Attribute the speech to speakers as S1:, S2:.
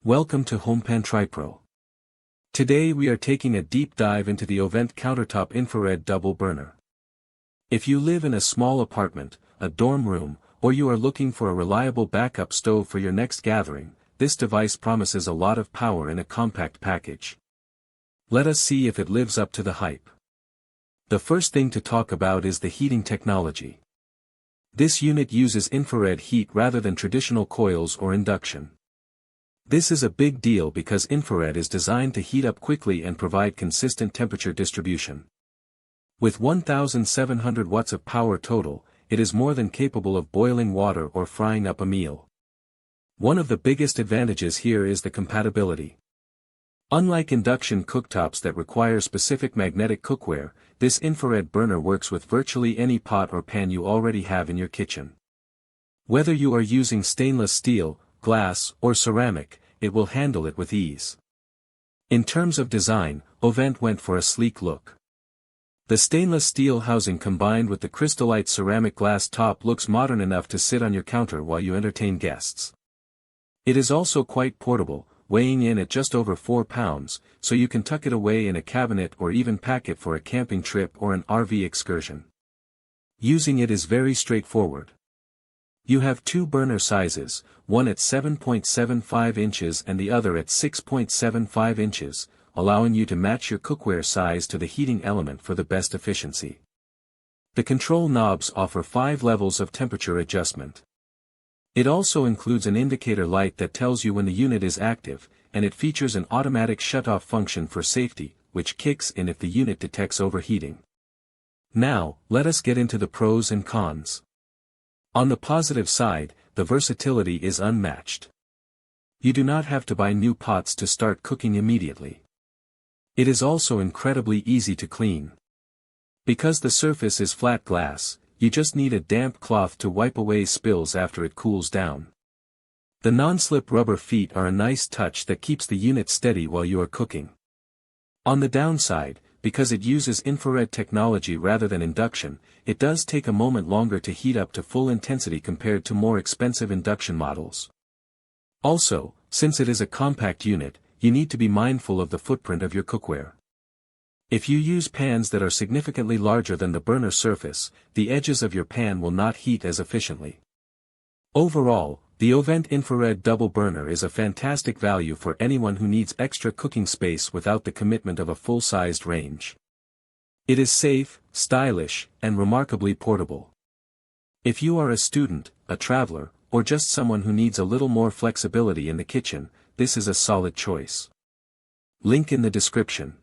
S1: Welcome to HomePantry Pro. Today we are taking a deep dive into the Ovente Countertop infrared double burner. If you live in a small apartment, a dorm room, or you are looking for a reliable backup stove for your next gathering, this device promises a lot of power in a compact package. Let us see if it lives up to the hype. The first thing to talk about is the heating technology. This unit uses infrared heat rather than traditional coils or induction. This is a big deal because infrared is designed to heat up quickly and provide consistent temperature distribution. With 1,700 watts of power total, it is more than capable of boiling water or frying up a meal. One of the biggest advantages here is the compatibility. Unlike induction cooktops that require specific magnetic cookware, this infrared burner works with virtually any pot or pan you already have in your kitchen. Whether you are using stainless steel, glass, or ceramic, it will handle it with ease. In terms of design, Ovente went for a sleek look. The stainless steel housing combined with the crystallite ceramic glass top looks modern enough to sit on your counter while you entertain guests. It is also quite portable, weighing in at just over 4 pounds, so you can tuck it away in a cabinet or even pack it for a camping trip or an RV excursion. Using it is very straightforward. You have two burner sizes, one at 7.75 inches and the other at 6.75 inches, allowing you to match your cookware size to the heating element for the best efficiency. The control knobs offer 5 levels of temperature adjustment. It also includes an indicator light that tells you when the unit is active, and it features an automatic shut-off function for safety, which kicks in if the unit detects overheating. Now, let us get into the pros and cons. On the positive side, the versatility is unmatched. You do not have to buy new pots to start cooking immediately. It is also incredibly easy to clean. Because the surface is flat glass, you just need a damp cloth to wipe away spills after it cools down. The non-slip rubber feet are a nice touch that keeps the unit steady while you are cooking. On the downside, because it uses infrared technology rather than induction, it does take a moment longer to heat up to full intensity compared to more expensive induction models. Also, since it is a compact unit, you need to be mindful of the footprint of your cookware. If you use pans that are significantly larger than the burner surface, the edges of your pan will not heat as efficiently. Overall, the Ovente infrared double burner is a fantastic value for anyone who needs extra cooking space without the commitment of a full-sized range. It is safe, stylish, and remarkably portable. If you are a student, a traveler, or just someone who needs a little more flexibility in the kitchen, this is a solid choice. Link in the description.